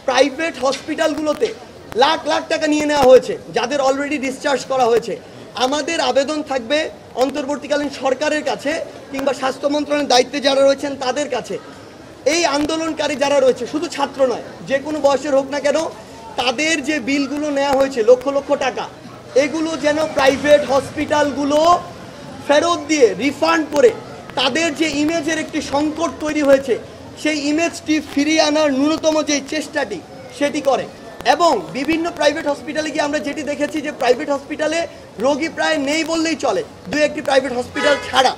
Private হসপিটালগুলোতে lakh lakh টাকা নিয়ে নেওয়া হয়েছে, যাদের অলরেডি ডিসচার্জ করা হয়েছে। আমাদের আবেদন থাকবে অন্তর্বর্তীকালীন সরকারের কাছে কিংবা স্বাস্থ্য মন্ত্রণালয়ের দায়িত্বে যারা রয়েছেন তাদের কাছে, এই আন্দোলনকারী যারা রয়েছে, শুধু ছাত্র নয়, যে কোনো বয়সের হোক না কেন, তাদের যে বিলগুলো নেওয়া হয়েছে লক্ষ লক্ষ টাকা, এগুলো যেন প্রাইভেট হসপিটালগুলো ফেরত দিয়ে রিফান্ড করে তাদের যে ইমেজের একটি সংকট তৈরি হয়েছে সেই ইমেজটি ফিরিয়ে আনার ন্যূনতম যে চেষ্টাটি সেটি করে। এবং বিভিন্ন প্রাইভেট হসপিটালে গিয়ে আমরা যেটি দেখেছি যে প্রাইভেট হসপিটালে রোগী প্রায় নেই বললেই চলে, দু একটি প্রাইভেট হসপিটাল ছাড়া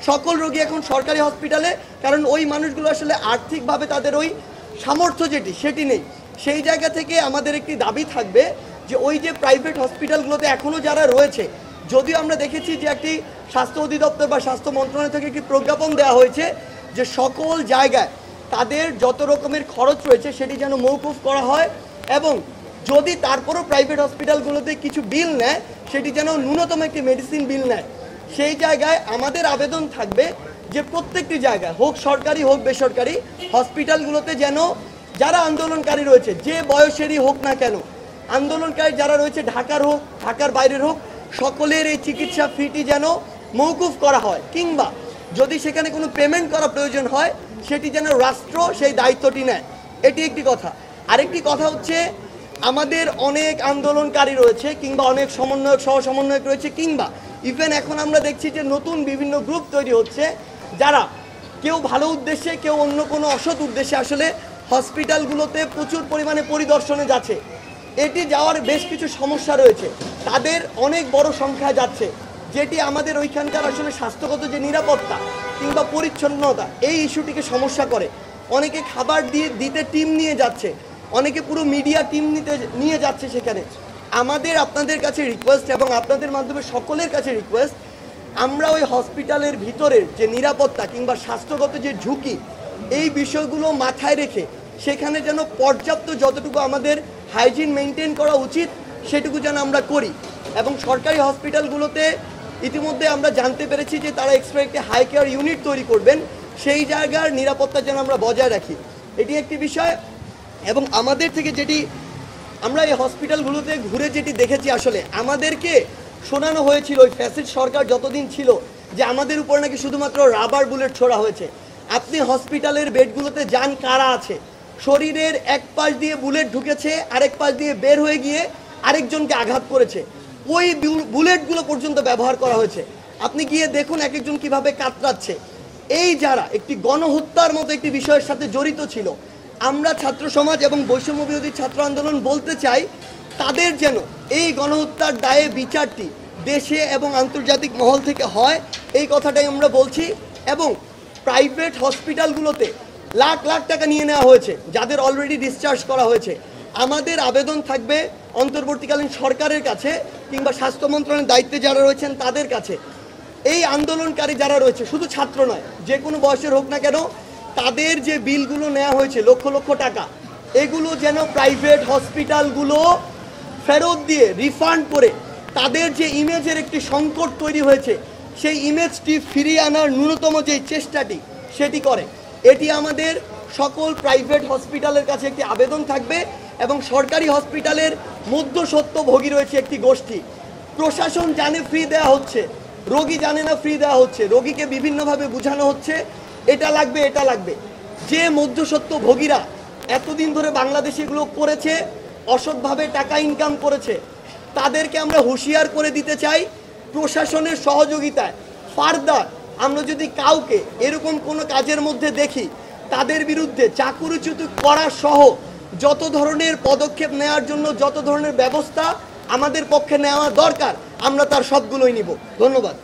সকল রোগী এখন সরকারি হসপিটালে, কারণ ওই মানুষগুলো আসলে আর্থিকভাবে তাদের ওই সামর্থ্য যেটি সেটি নেই। সেই জায়গা থেকে আমাদের একটি দাবি থাকবে যে ওই যে প্রাইভেট হসপিটালগুলোতে এখনও যারা রয়েছে, যদিও আমরা দেখেছি যে একটি স্বাস্থ্য অধিদপ্তর বা স্বাস্থ্য মন্ত্রণালয় থেকে একটি প্রজ্ঞাপন দেওয়া হয়েছে যে সকল জায়গায় তাদের যত রকমের খরচ রয়েছে সেটি যেন মৌকুফ করা হয়, এবং যদি তারপরও প্রাইভেট হসপিটালগুলোতে কিছু বিল নেয় সেটি যেন ন্যূনতম একটি মেডিসিন বিল নেয়। সেই জায়গায় আমাদের আবেদন থাকবে যে প্রত্যেকটি জায়গায়, হোক সরকারি হোক বেসরকারি, হসপিটালগুলোতে যেন যারা আন্দোলনকারী রয়েছে, যে বয়সেরই হোক না কেন, আন্দোলনকারী যারা রয়েছে ঢাকার হোক ঢাকার বাইরের হোক, সকলের এই চিকিৎসা ফিটি যেন মৌকুফ করা হয়, কিংবা যদি সেখানে কোনো পেমেন্ট করা প্রয়োজন হয় সেটি যেন রাষ্ট্র সেই দায়িত্বটি নেয়। এটি একটি কথা। আরেকটি কথা হচ্ছে, আমাদের অনেক আন্দোলনকারী রয়েছে কিংবা অনেক সমন্বয়ক সহ সমন্বয়ক রয়েছে, কিংবা ইভেন এখন আমরা দেখছি যে নতুন বিভিন্ন গ্রুপ তৈরি হচ্ছে যারা কেউ ভালো উদ্দেশ্যে কেউ অন্য কোনো অসৎ উদ্দেশ্যে আসলে হসপিটালগুলোতে প্রচুর পরিমাণে পরিদর্শনে যাচ্ছে। এটি যাওয়ার বেশ কিছু সমস্যা রয়েছে, তাদের অনেক বড় সংখ্যা যাচ্ছে, যেটি আমাদের ওইখানকার আসলে স্বাস্থ্যগত যে নিরাপত্তা কিংবা পরিচ্ছন্নতা এই ইস্যুটিকে সমস্যা করে। অনেকে খাবার দিতে টিম নিয়ে যাচ্ছে, অনেকে পুরো মিডিয়া টিম নিয়ে যাচ্ছে সেখানে। আমাদের আপনাদের কাছে রিকোয়েস্ট এবং আপনাদের মাধ্যমে সকলের কাছে রিকোয়েস্ট, আমরা ওই হসপিটালের ভিতরের যে নিরাপত্তা কিংবা স্বাস্থ্যগত যে ঝুঁকি, এই বিষয়গুলো মাথায় রেখে সেখানে যেন পর্যাপ্ত যতটুকু আমাদের হাইজিন মেনটেন করা উচিত সেটুকু যেন আমরা করি। এবং সরকারি হসপিটালগুলোতে ইতিমধ্যে আমরা জানতে পেরেছি যে তারা এক্সট্রা একটি হাই কেয়ার ইউনিট তৈরি করবেন, সেই জায়গার নিরাপত্তা যেন আমরা বজায় রাখি, এটি একটি বিষয়। এবং আমাদের থেকে যেটি আমরা এই হসপিটালগুলোতে ঘুরে যেটি দেখেছি, আসলে আমাদেরকে শোনানো হয়েছিল ওই ফ্যাসিস্ট সরকার যতদিন ছিল যে আমাদের উপর নাকি শুধুমাত্র রাবার বুলেট ছোড়া হয়েছে। আপনি হসপিটালের বেডগুলোতে যান, কারা আছে, শরীরের এক পাশ দিয়ে বুলেট ঢুকেছে, আরেক পাশ দিয়ে বের হয়ে গিয়ে আরেকজনকে আঘাত করেছে, ওই বুলেটগুলো পর্যন্ত ব্যবহার করা হয়েছে। আপনি গিয়ে দেখুন এক একজন কীভাবে কাতরাচ্ছে। এই যারা একটি গণহত্যার মতো একটি বিষয়ের সাথে জড়িত ছিল, আমরা ছাত্র সমাজ এবং বৈষম্য বিরোধী ছাত্র আন্দোলন বলতে চাই, তাদের যেন এই গণহত্যার দায়ে বিচারটি দেশে এবং আন্তর্জাতিক মহল থেকে হয়, এই কথাটাই আমরা বলছি। এবং প্রাইভেট হসপিটালগুলোতে লাখ লাখ টাকা নিয়ে নেওয়া হয়েছে, যাদের অলরেডি ডিসচার্জ করা হয়েছে। আমাদের আবেদন থাকবে অন্তর্বর্তীকালীন সরকারের কাছে কিংবা স্বাস্থ্য মন্ত্রণালয়ের দায়িত্বে যারা রয়েছেন তাদের কাছে, এই আন্দোলনকারী যারা রয়েছে, শুধু ছাত্র নয়, যে কোনো বয়সের হোক না কেন, তাদের যে বিলগুলো নেওয়া হয়েছে লক্ষ লক্ষ টাকা, এগুলো যেন প্রাইভেট হসপিটালগুলো ফেরত দিয়ে রিফান্ড করে তাদের যে ইমেজের একটি সংকট তৈরি হয়েছে সেই ইমেজটি ফিরিয়ে আনার ন্যূনতম যে চেষ্টাটি সেটি করে। এটি আমাদের সকল প্রাইভেট হসপিটালের কাছে একটি আবেদন থাকবে। এবং সরকারি হসপিটালের মধ্যস্বত্বভোগী রয়েছে একটি গোষ্ঠী, প্রশাসন জানে ফ্রি দেওয়া হচ্ছে, রোগী জানে না ফ্রি দেওয়া হচ্ছে, রোগীকে বিভিন্নভাবে বোঝানো হচ্ছে এটা লাগবে এটা লাগবে। যে মধ্যস্বত্বভোগীরা এতদিন ধরে বাংলাদেশে এগুলো করেছে, অসৎভাবে টাকা ইনকাম করেছে, তাদেরকে আমরা হুঁশিয়ার করে দিতে চাই, প্রশাসনের সহযোগিতায় ফার্দার আমরা যদি কাউকে এরকম কোনো কাজের মধ্যে দেখি, তাদের বিরুদ্ধে চাকরিচ্যুত করা সহ যত ধরনের পদক্ষেপ নেওয়ার জন্য যত ধরনের ব্যবস্থা আমাদের পক্ষে নেওয়া দরকার, আমরা তার সবগুলোই নিব। ধন্যবাদ।